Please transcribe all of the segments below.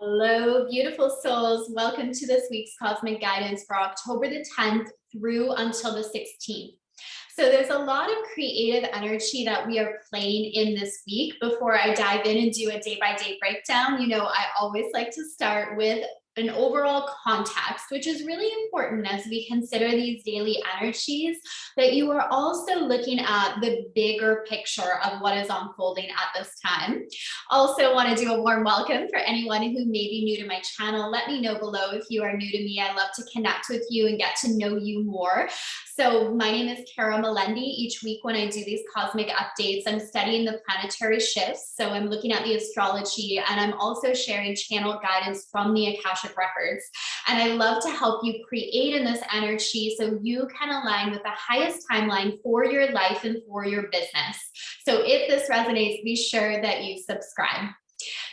Hello, beautiful souls. Welcome to this week's cosmic guidance for October the 10th through until the 16th. So there's a lot of creative energy that we are playing in this week. Before I dive in and do a day-by-day breakdown, I always like to start with an overall context, which is really important as we consider these daily energies, that you are also looking at the bigger picture of what is unfolding at this time. Also want to do a warm welcome for anyone who may be new to my channel. Let me know below if you are new to me. I love to connect with you and get to know you more. So my name is Kara Melendi. Each week when I do these cosmic updates, I'm studying the planetary shifts. So I'm looking at the astrology, and I'm also sharing channel guidance from the Akashic Records. And I love to help you create in this energy so you can align with the highest timeline for your life and for your business. So if this resonates, be sure that you subscribe.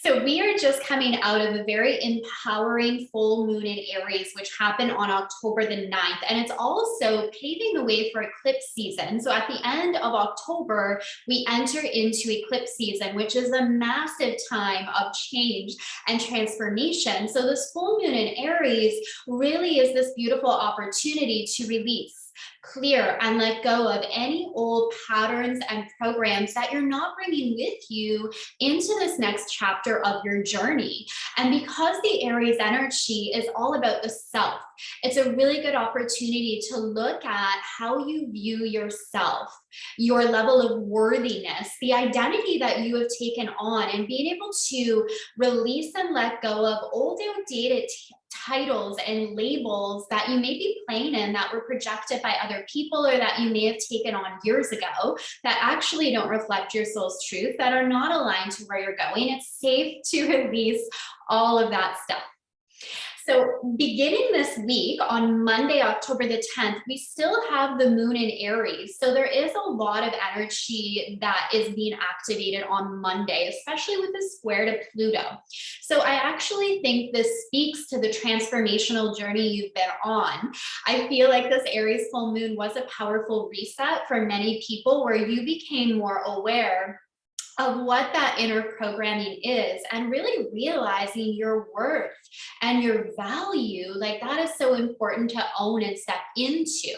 So we are just coming out of a very empowering full moon in Aries, which happened on October the 9th. And it's also paving the way for eclipse season. So at the end of October, we enter into eclipse season, which is a massive time of change and transformation. So this full moon in Aries really is this beautiful opportunity to release, clear, and let go of any old patterns and programs that you're not bringing with you into this next chapter of your journey. And because the Aries energy is all about the self, it's a really good opportunity to look at how you view yourself, your level of worthiness, the identity that you have taken on, and being able to release and let go of old outdated titles and labels that you may be playing in that were projected by other people, or that you may have taken on years ago that actually don't reflect your soul's truth, that are not aligned to where you're going. It's safe to release all of that stuff. So beginning this week on Monday, October the 10th, we still have the moon in Aries. So there is a lot of energy that is being activated on Monday, especially with the square to Pluto. So I actually think this speaks to the transformational journey you've been on. I feel like this Aries full moon was a powerful reset for many people, where you became more aware of what that inner programming is, and really realizing your worth and your value. Like, that is so important to own and step into.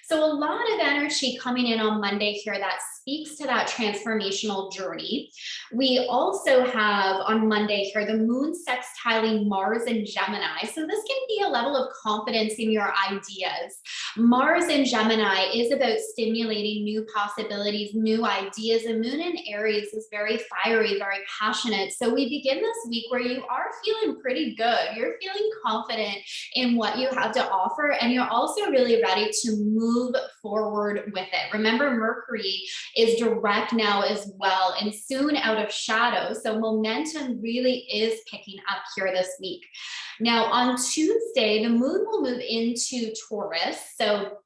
So a lot of energy coming in on Monday here that speaks to that transformational journey. We also have on Monday here the moon sextiling Mars in Gemini. So this can be a level of confidence in your ideas. Mars in Gemini is about stimulating new possibilities, new ideas. And moon in Aries is very fiery, very passionate. So we begin this week where you are feeling pretty good. You're feeling confident in what you have to offer, and you're also really ready to move forward with it. Remember, Mercury is direct now as well, and soon out of shadow. So momentum really is picking up here this week. Now on Tuesday, the moon will move into Taurus. So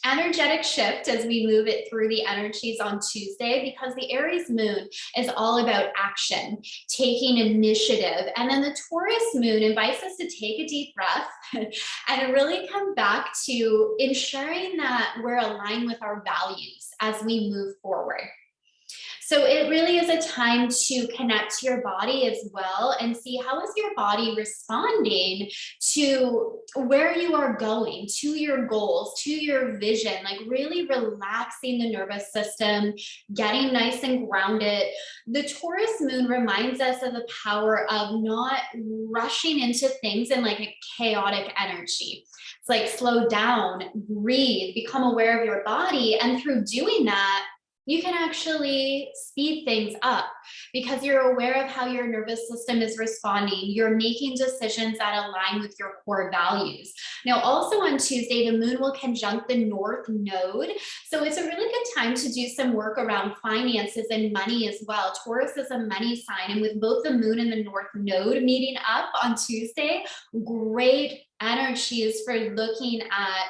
energetic shift as we move it through the energies on Tuesday, because the Aries moon is all about action, taking initiative. And then the Taurus moon invites us to take a deep breath and really come back to ensuring that we're aligned with our values as we move forward. So it really is a time to connect to your body as well, and see how is your body responding to where you are going, to your goals, to your vision, like really relaxing the nervous system, getting nice and grounded. The Taurus moon reminds us of the power of not rushing into things in like a chaotic energy. It's like slow down, breathe, become aware of your body. And through doing that, you can actually speed things up because you're aware of how your nervous system is responding. You're making decisions that align with your core values. Now, also on Tuesday, the moon will conjunct the North Node. So it's a really good time to do some work around finances and money as well. Taurus is a money sign, and with both the moon and the North Node meeting up on Tuesday, great energies for looking at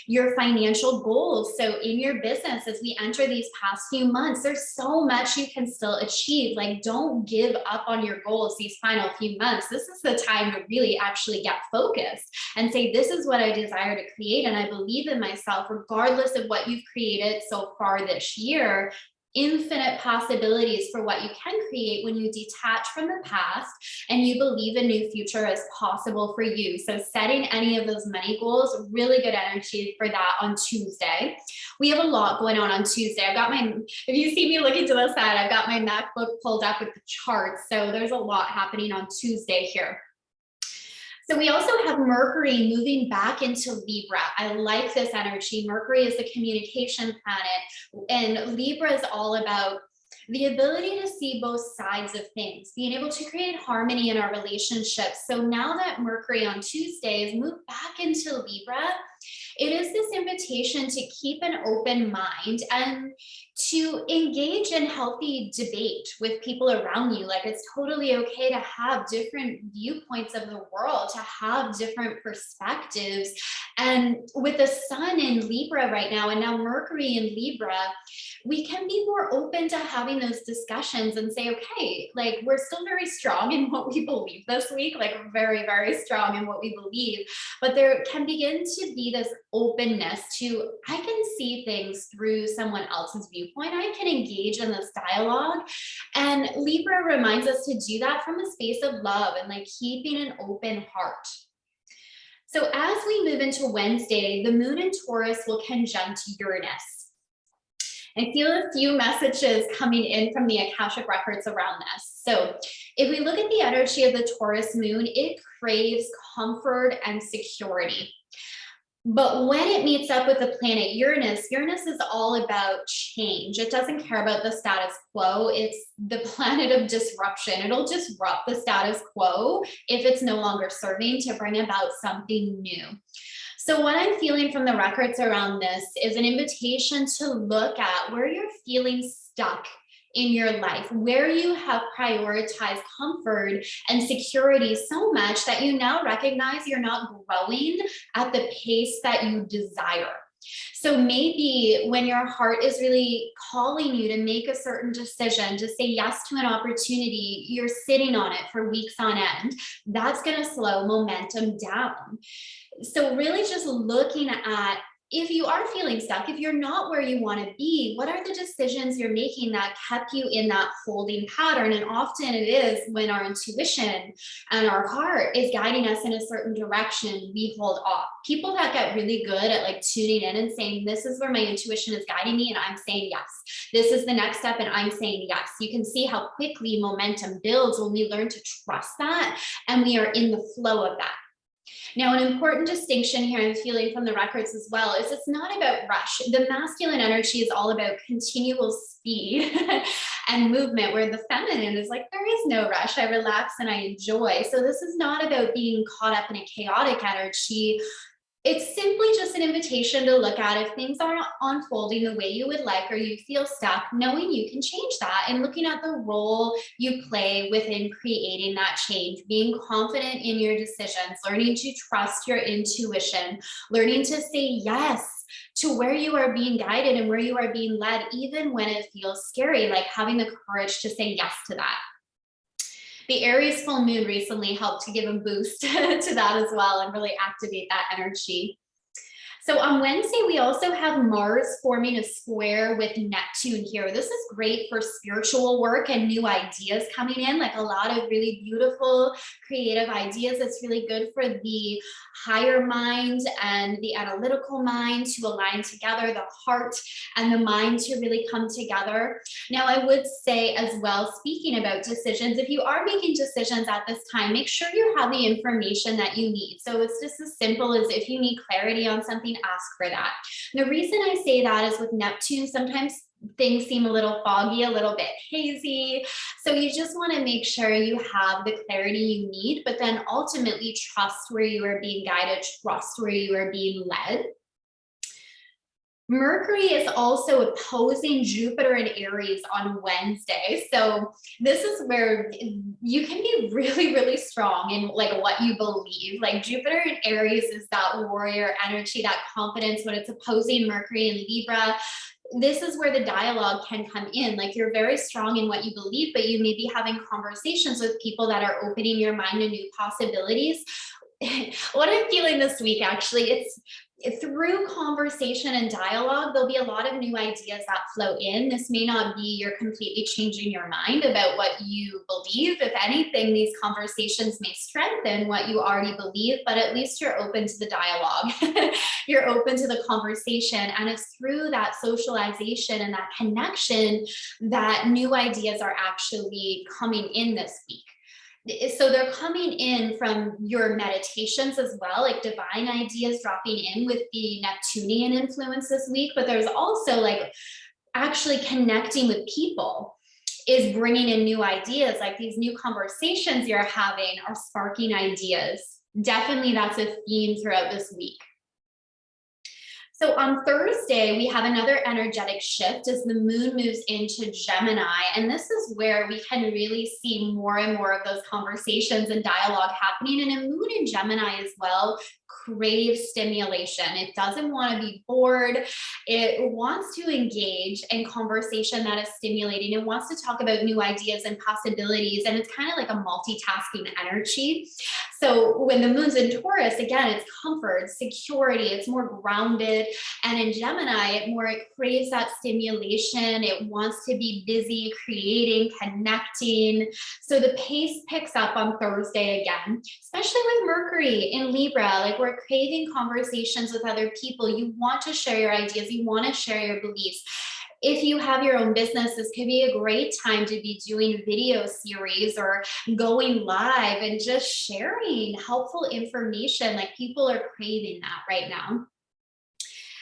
your financial goals. So in your business, as we enter these past few months, there's so much you can still achieve. Like, don't give up on your goals these final few months. This is the time to really actually get focused and say, this is what I desire to create. And I believe in myself, regardless of what you've created so far this year. infinite possibilities for what you can create when you detach from the past and you believe a new future is possible for you. So setting any of those money goals, really good energy for that on Tuesday. We have a lot going on Tuesday. I've got if you see me looking to the side, I've got my MacBook pulled up with the charts. So there's a lot happening on Tuesday here. So we also have Mercury moving back into Libra. I like this energy. Mercury is the communication planet, and Libra is all about the ability to see both sides of things, being able to create harmony in our relationships. So now that Mercury on Tuesday has moved back into Libra, it is this invitation to keep an open mind and to engage in healthy debate with people around you. Like, it's totally okay to have different viewpoints of the world, to have different perspectives. And with the sun in Libra right now, and now Mercury in Libra, we can be more open to having those discussions and say, okay, like, we're still very strong in what we believe this week, like very, very strong in what we believe, but there can begin to be this openness to, I can see things through someone else's viewpoint. I can engage in this dialogue. And Libra reminds us to do that from a space of love and like keeping an open heart. So as we move into Wednesday, the moon in Taurus will conjunct Uranus. I feel a few messages coming in from the Akashic Records around this. So if we look at the energy of the Taurus moon, it craves comfort and security. But when it meets up with the planet Uranus, Uranus is all about change. It doesn't care about the status quo. It's the planet of disruption. It'll disrupt the status quo if it's no longer serving to bring about something new. So what I'm feeling from the records around this is an invitation to look at where you're feeling stuck in your life, where you have prioritized comfort and security so much that you now recognize you're not growing at the pace that you desire. So maybe when your heart is really calling you to make a certain decision, to say yes to an opportunity, you're sitting on it for weeks on end. That's going to slow momentum down. So really just looking at, if you are feeling stuck, if you're not where you want to be, what are the decisions you're making that kept you in that holding pattern? And often it is when our intuition and our heart is guiding us in a certain direction, we hold off. People that get really good at like tuning in and saying, this is where my intuition is guiding me, and I'm saying yes. This is the next step, and I'm saying yes. You can see how quickly momentum builds when we learn to trust that and we are in the flow of that. Now, an important distinction here I'm feeling from the records as well is it's not about rush. The masculine energy is all about continual speed and movement, where the feminine is like, there is no rush. I relax and I enjoy. So this is not about being caught up in a chaotic energy. It's simply just an invitation to look at if things aren't unfolding the way you would like, or you feel stuck, knowing you can change that and looking at the role you play within creating that change, being confident in your decisions, learning to trust your intuition, learning to say yes to where you are being guided and where you are being led, even when it feels scary, like having the courage to say yes to that. The Aries full moon recently helped to give a boost to that as well and really activate that energy. So on Wednesday, we also have Mars forming a square with Neptune here. This is great for spiritual work and new ideas coming in, like a lot of really beautiful, creative ideas. It's really good for the higher mind and the analytical mind to align together, the heart and the mind to really come together. Now, I would say as well, speaking about decisions, if you are making decisions at this time, make sure you have the information that you need. So it's just as simple as if you need clarity on something, ask for that. The reason I say that is with Neptune, sometimes things seem a little foggy, a little bit hazy. So you just want to make sure you have the clarity you need, but then ultimately trust where you are being guided, trust where you are being led. Mercury is also opposing Jupiter in Aries on Wednesday. So this is where you can be really, really strong in like what you believe. Like Jupiter in Aries is that warrior energy, that confidence. When it's opposing Mercury in Libra, this is where the dialogue can come in. Like, you're very strong in what you believe, but you may be having conversations with people that are opening your mind to new possibilities. what I'm feeling this week, actually, it's through conversation and dialogue, there'll be a lot of new ideas that flow in. This may not be you're completely changing your mind about what you believe. If anything, these conversations may strengthen what you already believe, but at least you're open to the dialogue. You're open to the conversation. And it's through that socialization and that connection that new ideas are actually coming in this week. So they're coming in from your meditations as well, like divine ideas dropping in with the Neptunian influence this week. But there's also like actually connecting with people is bringing in new ideas. Like these new conversations you're having are sparking ideas. Definitely that's a theme throughout this week. So on Thursday, we have another energetic shift as the moon moves into Gemini. And this is where we can really see more and more of those conversations and dialogue happening. And a moon in Gemini as well craves stimulation. It doesn't want to be bored. It wants to engage in conversation that is stimulating. It wants to talk about new ideas and possibilities. And it's kind of like a multitasking energy. So when the moon's in Taurus, again, it's comfort, security, it's more grounded. And in Gemini, it craves that stimulation. It wants to be busy, creating, connecting. So the pace picks up on Thursday again, especially with Mercury in Libra. Like we're craving conversations with other people. You want to share your ideas. You want to share your beliefs. If you have your own business, this could be a great time to be doing video series or going live and just sharing helpful information. Like people are craving that right now.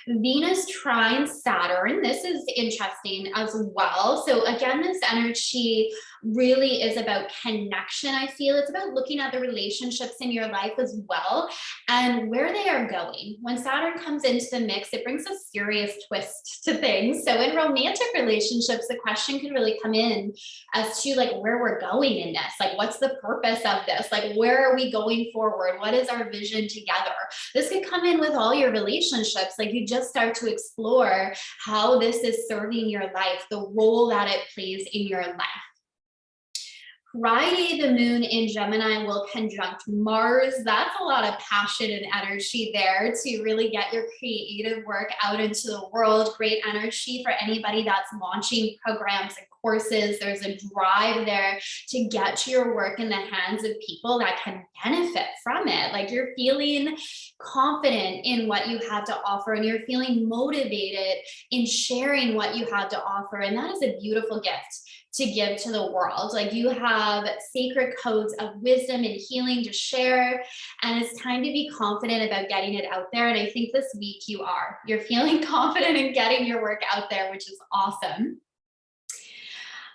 Venus trine Saturn. This is interesting as well. So again, this energy really is about connection. I feel it's about looking at the relationships in your life as well and where they are going. When Saturn comes into the mix, it brings a serious twist to things. So in romantic relationships, the question could really come in as to like where we're going in this. Like, what's the purpose of this? Like, where are we going forward? What is our vision together? This could come in with all your relationships. Like you just start to explore how this is serving your life, the role that it plays in your life. Friday, the moon in Gemini will conjunct Mars. That's a lot of passion and energy there to really get your creative work out into the world. Great energy for anybody that's launching programs and courses. There's a drive there to get your work in the hands of people that can benefit from it. Like you're feeling confident in what you have to offer and you're feeling motivated in sharing what you have to offer. And that is a beautiful gift to give to the world. Like you have sacred codes of wisdom and healing to share, and it's time to be confident about getting it out there. And I think this week you're feeling confident in getting your work out there, which is awesome.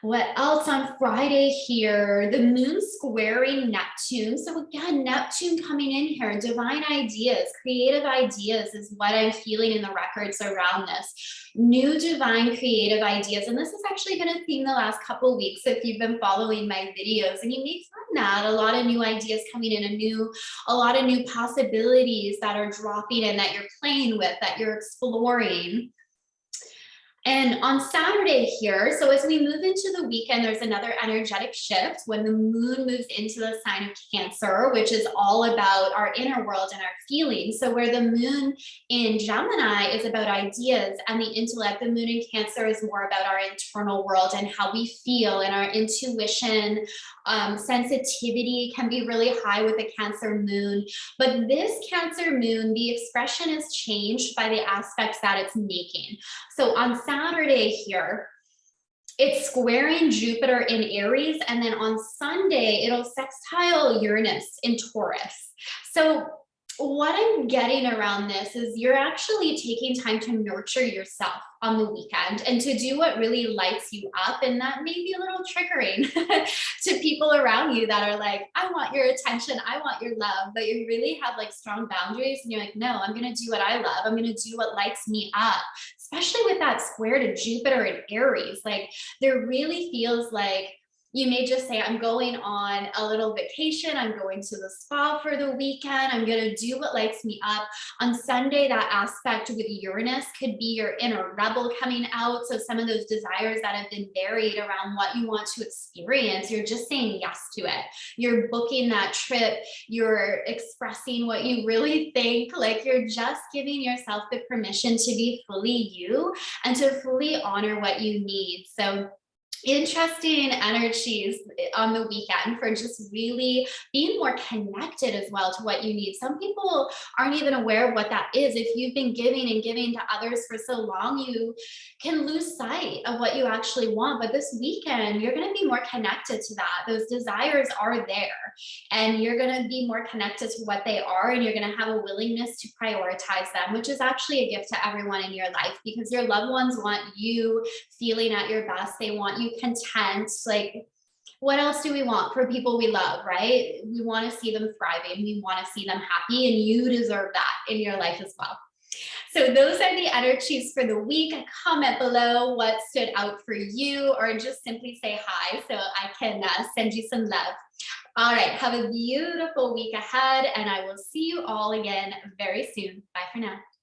What else on Friday here? The moon squaring Neptune. So again, Neptune coming in here, divine ideas, creative ideas is what I'm feeling in the records around this. New divine creative ideas. And this has actually been a theme the last couple of weeks if you've been following my videos, and you may find that a lot of new ideas coming in, a lot of new possibilities that are dropping in that you're playing with, that you're exploring. And on Saturday here, so as we move into the weekend, there's another energetic shift when the moon moves into the sign of Cancer, which is all about our inner world and our feelings. So where the moon in Gemini is about ideas and the intellect, the moon in Cancer is more about our internal world and how we feel, and our intuition. Sensitivity can be really high with a Cancer moon. But this Cancer moon, the expression is changed by the aspects that it's making. So on Saturday here, it's squaring Jupiter in Aries, and then on Sunday, it'll sextile Uranus in Taurus. So what I'm getting around this is you're actually taking time to nurture yourself on the weekend and to do what really lights you up. And that may be a little triggering to people around you that are like, I want your attention, I want your love, but you really have like strong boundaries and you're like, no, I'm going to do what I love. I'm going to do what lights me up, especially with that square to Jupiter and Aries. Like there really feels like You may just say, I'm going on a little vacation. I'm going to the spa for the weekend. I'm going to do what lights me up. On Sunday, that aspect with Uranus could be your inner rebel coming out. So some of those desires that have been buried around what you want to experience, you're just saying yes to it. You're booking that trip. You're expressing what you really think. Like you're just giving yourself the permission to be fully you and to fully honor what you need. So interesting energies on the weekend for just really being more connected as well to what you need. Some people aren't even aware of what that is. If you've been giving and giving to others for so long, you can lose sight of what you actually want. But this weekend, you're going to be more connected to that. Those desires are there, and you're going to be more connected to what they are, and you're going to have a willingness to prioritize them, which is actually a gift to everyone in your life, because your loved ones want you feeling at your best. They want you content. Like, what else do we want for people we love, right? We want to see them thriving. We want to see them happy, and you deserve that in your life as well. So those are the energies for the week. Comment below what stood out for you, or just simply say hi so I can send you some love. All right, have a beautiful week ahead, and I will see you all again very soon. Bye for now.